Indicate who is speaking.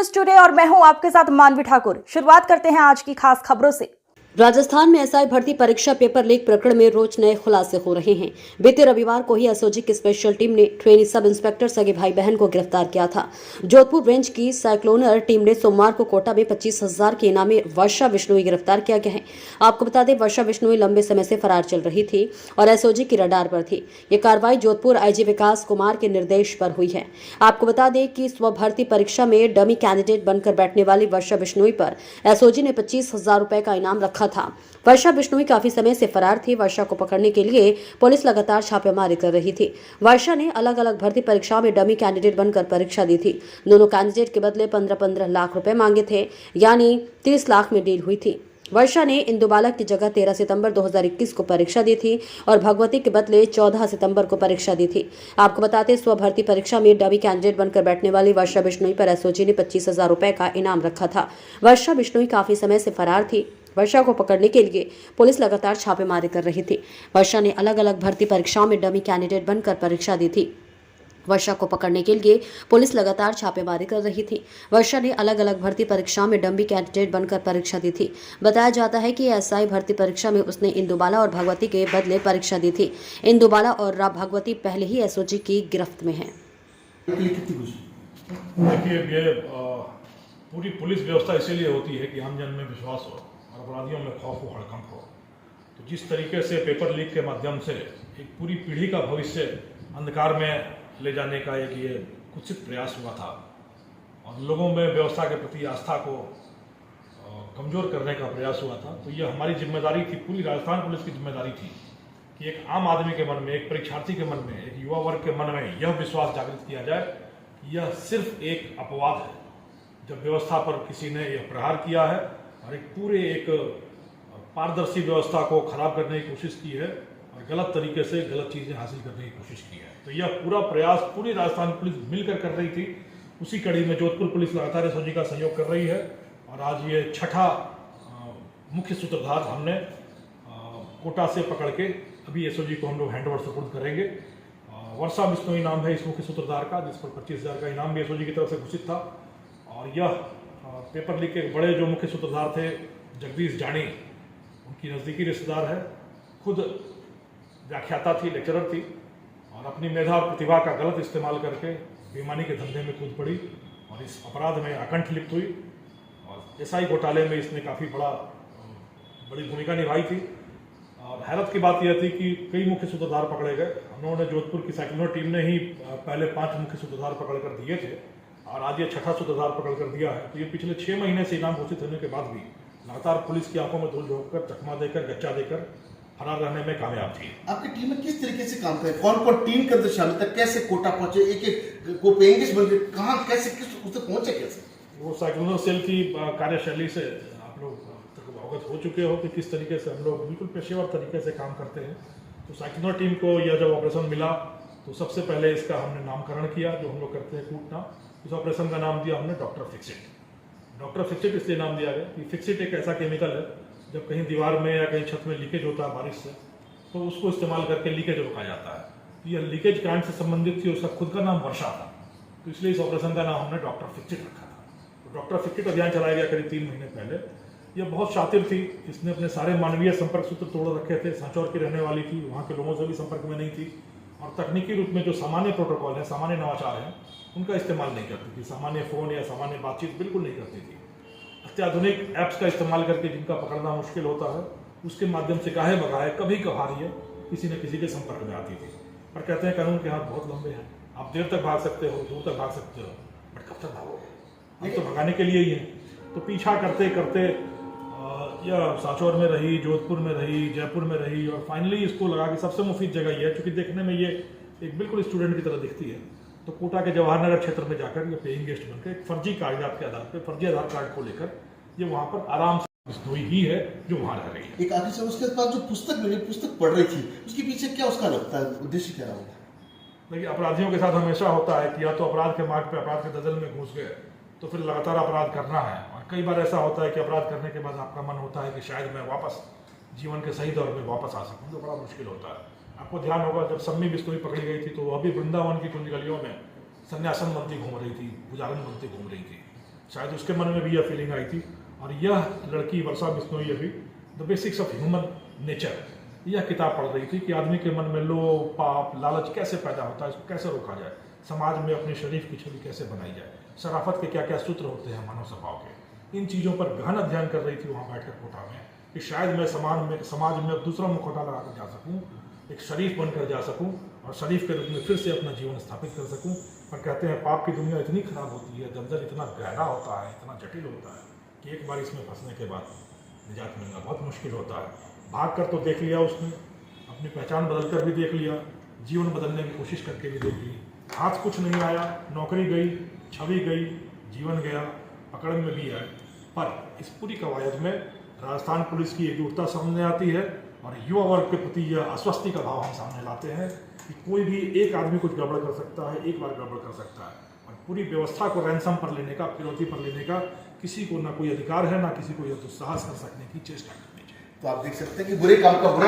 Speaker 1: News today और मैं हूं आपके साथ मानवी ठाकुर। शुरुआत करते हैं आज की खास खबरों से। राजस्थान में एसआई भर्ती परीक्षा पेपर लीक प्रकरण में रोज नए खुलासे हो रहे हैं। बीते रविवार को ही एसओजी की स्पेशल टीम ने ट्रेनी सब इंस्पेक्टर सगे भाई बहन को गिरफ्तार किया था। जोधपुर रेंज की साइक्लोनर टीम ने सोमवार को कोटा में 25,000 के इनामी वर्षा बिश्नोई गिरफ्तार किया गया है। आपको बता दें, वर्षा बिश्नोई लंबे समय से फरार चल रही थी और एसओजी की रडार पर थी। ये कार्रवाई जोधपुर आईजी विकास कुमार के निर्देश पर हुई है। आपको बता दें कि स्व भर्ती परीक्षा में डमी कैंडिडेट बनकर बैठने वाली वर्षा बिश्नोई पर एसओजी ने 25,000 रुपए का इनाम रखा था। वर्षा बिश्नोई काफी समय से फरार थी। वर्षा को पकड़ने के लिए पुलिस लगातार छापेमारी कर रही थी। वर्षा ने अलग अलग भर्ती परीक्षाओं में डमी कैंडिडेट बनकर परीक्षा दी थी। दोनों कैंडिडेट के बदले 15-15 लाख रुपए मांगे थे, यानी 30 लाख में डील हुई थी। वर्षा ने इंदुबाला की जगह 13 सितंबर 2021 को परीक्षा दी थी और भगवती के बदले 14 सितंबर को परीक्षा दी थी। आपको बताते, स्व भर्ती परीक्षा में डमी कैंडिडेट बनकर बैठने वाली वर्षा बिश्नोई पर एसओजी ने 25,000 रुपए का इनाम रखा था। वर्षा बिश्नोई काफी समय से फरार थी। वर्षा को पकड़ने के लिए पुलिस लगातार छापेमारी कर रही थी। वर्षा ने अलग अलग भर्ती परीक्षाओं में डमी कैंडिडेट बनकर परीक्षा दी थी। वर्षा को पकड़ने के लिए पुलिस लगातार छापेमारी कर रही थी। वर्षा ने अलग अलग भर्ती परीक्षाओं में डमी कैंडिडेट बनकर परीक्षा दी थी। बताया जाता है कि एसआई भर्ती परीक्षा में उसने इंदुबाला और भगवती के बदले परीक्षा दी थी। इंदुबाला और भगवती पहले ही एसओजी की गिरफ्त में है।
Speaker 2: देखिए, ये पूरी पुलिस व्यवस्था इसीलिए होती है कि आम जन में विश्वास हो और अपराधियों में खौफ हो, हड़कंप हो। तो जिस तरीके से पेपर लीक के माध्यम से एक पूरी पीढ़ी का भविष्य अंधकार में ले जाने का एक ये कुत्सित प्रयास हुआ था और लोगों में व्यवस्था के प्रति आस्था को कमज़ोर करने का प्रयास हुआ था, तो ये हमारी जिम्मेदारी थी, पूरी राजस्थान पुलिस की जिम्मेदारी थी कि एक आम आदमी के मन में, एक परीक्षार्थी के मन में, एक युवा वर्ग के मन में यह विश्वास जागृत किया जाए कि यह सिर्फ एक अपवाद है जब व्यवस्था पर किसी ने यह प्रहार किया है और एक पूरे एक पारदर्शी व्यवस्था को खराब करने की कोशिश की है और गलत तरीके से गलत चीज़ें हासिल करने की कोशिश की है। तो यह पूरा प्रयास पूरी राजस्थान पुलिस मिलकर कर रही थी। उसी कड़ी में जोधपुर पुलिस लगातार एसओजी का सहयोग कर रही है और आज ये छठा मुख्य सूत्रधार हमने कोटा से पकड़ के अभी एसओजी को हम लोग हैंडओवर सुपुर्द करेंगे। वर्षा बिश्नोई नाम है इस मुख्य सूत्रधार का, जिस पर 25,000 का इनाम भी एसओजी की तरफ से घोषित था। और यह पेपर लीक के बड़े जो मुख्य सूत्रधार थे जगदीश जानी, उनकी नज़दीकी रिश्तेदार है, खुद व्याख्याता थी, लेक्चरर थी और अपनी मेधा और प्रतिभा का गलत इस्तेमाल करके बेईमानी के धंधे में कूद पड़ी और इस अपराध में आकंठ लिप्त हुई और एसआई घोटाले में इसने काफ़ी बड़ी भूमिका निभाई थी। और हैरत की बात यह थी कि कई मुख्य सूत्रधार पकड़े गए। उन्होंने जोधपुर की साइक्लोनर टीम ने ही पहले 5 मुख्य सूत्रधार पकड़ कर दिए थे और आज ये छठा सूत्रधार पकड़ कर दिया है। तो ये पिछले 6 महीने से इनाम घोषित होने के बाद भी लगातार पुलिस की आंखों में धूल झोंककर, चकमा देकर, गच्चा देकर फरार रहने में कामयाब थी।
Speaker 3: आपकी टीम में किस तरीके से काम करे, कौन कौन टीम के अंदर शामिल था, कैसे कोटा पहुंचे, एक एक को पेंगेज बन गए, कहाँ कैसे किस उस तक पहुंचे कैसे?
Speaker 2: वो साइक्लोनर सेल की कार्यशैली से आप लोग अवगत हो चुके हो कि किस तरीके से हम लोग बिल्कुल पेशेवर तरीके से काम करते हैं। तो साइक्लोनर टीम को यह जब ऑपरेशन मिला तो सबसे पहले इसका हमने नामकरण किया, जो हम लोग करते हैं कूटना। इस ऑपरेशन का नाम दिया हमने डॉक्टर फिक्सिट। डॉक्टर फिक्सिट इसलिए नाम दिया गया कि फिक्सिट एक ऐसा केमिकल है, जब कहीं दीवार में या कहीं छत में लीकेज होता है बारिश से, तो उसको इस्तेमाल करके लीकेज रोका जाता है। तो यह लीकेज कांड से संबंधित थी, उसका खुद का नाम वर्षा था, तो इसलिए इस ऑपरेशन का नाम हमने डॉक्टर फिक्सिट रखा था। तो डॉक्टर फिक्सिट अभियान चलाया गया करीब 3 महीने पहले। यह बहुत शातिर थी, इसने अपने सारे मानवीय संपर्क सूत्र तोड़ रखे थे। सांचौर की रहने वाली थी, वहाँ के लोगों से भी संपर्क में नहीं थी और तकनीकी रूप में जो सामान्य प्रोटोकॉल है, सामान्य नवाचार हैं, उनका इस्तेमाल नहीं करती थी। सामान्य फ़ोन या सामान्य बातचीत बिल्कुल नहीं करती थी। अत्याधुनिक ऐप्स का इस्तेमाल करके जिनका पकड़ना मुश्किल होता है, उसके माध्यम से काहे बगाहे कभी कभार ये किसी न किसी के संपर्क में आती थी। पर कहते हैं कानून के हाथ बहुत लंबे हैं, आप देर तक भाग सकते हो, दूर तक भाग सकते हो, बट कब तक भागोगे? हम तो भगाने के लिए ही हैं। तो पीछा करते करते यह सांचौर में रही, जोधपुर में रही, जयपुर में रही और फाइनली इसको लगा कि सबसे मुफीद जगह ये है, क्योंकि देखने में ये एक बिल्कुल स्टूडेंट की तरह दिखती है। तो कोटा के जवाहर नगर क्षेत्र में जाकर ये पेइंग गेस्ट बनकर एक फर्जी कागजात के आधार पर, फर्जी आधार कार्ड को लेकर ये वहाँ पर आराम से बिश्नोई ही है जो वहाँ रह रही है।
Speaker 3: एक आखिर से उसके पास जो पुस्तक मिली, पुस्तक पढ़ रही थी, उसके पीछे क्या उसका लगता है उद्देश्य क्या होगा?
Speaker 2: देखिए, अपराधियों के साथ हमेशा होता है कि या तो अपराध के मार्ग पे, अपराध के दलदल में घुस गए तो फिर लगातार अपराध करना है। और कई बार ऐसा होता है कि अपराध करने के बाद आपका मन होता है कि शायद मैं वापस जीवन के सही दौर में वापस आ सकूं, तो बड़ा मुश्किल होता है। आपको ध्यान होगा जब सम्मी बिश्नोई पकड़ी गई थी तो वह भी वृंदावन की कुछ गलियों में संन्यासन बनती घूम रही थी, पुजारन बनती घूम रही थी। शायद उसके मन में भी यह फीलिंग आई थी। और यह लड़की वर्षा बिश्नोई अभी the basics of human nature यह किताब पढ़ रही थी कि आदमी के मन में लोभ, पाप, लालच कैसे पैदा होता है, इसको कैसे रोका जाए, समाज में अपने शरीफ की छवि कैसे बनाई जाए, शराफत के क्या क्या सूत्र होते हैं मानव स्वभाव के। इन चीज़ों पर गहन अध्ययन कर रही थी वहाँ बैठकर कोटा में कि शायद मैं समाज में दूसरा मुखौटा लगाकर जा सकूँ, एक शरीफ बनकर जा सकूँ और शरीफ के रूप में फिर से अपना जीवन स्थापित कर सकूँ। पर कहते हैं पाप की दुनिया इतनी खराब होती है, दलदल इतना गहरा होता है, इतना जटिल होता है कि एक बार इसमें फंसने के बाद निजात मिलना बहुत मुश्किल होता है। भाग कर तो देख लिया उसने, अपनी पहचान बदल कर भी देख लिया, जीवन बदलने की कोशिश करके भी देख ली, हाथ कुछ नहीं आया, नौकरी गई, छवि गई, जीवन गया, पकड़ में भी आए। पर इस पूरी कवायद में राजस्थान पुलिस की एकजुटता सामने आती है और युवा वर्ग के प्रति यह आश्वस्ति का भाव हम सामने लाते हैं कि कोई भी एक आदमी कुछ गड़बड़ कर सकता है, एक बार गड़बड़ कर सकता है। और पूरी व्यवस्था को रैंसम पर लेने का, फिरौती पर लेने का किसी को ना कोई अधिकार है, ना किसी को यह दुस्साहस कर सकने की चेष्टा करनी चाहिए।
Speaker 3: तो आप देख सकते हैं कि बुरे काम का बुरा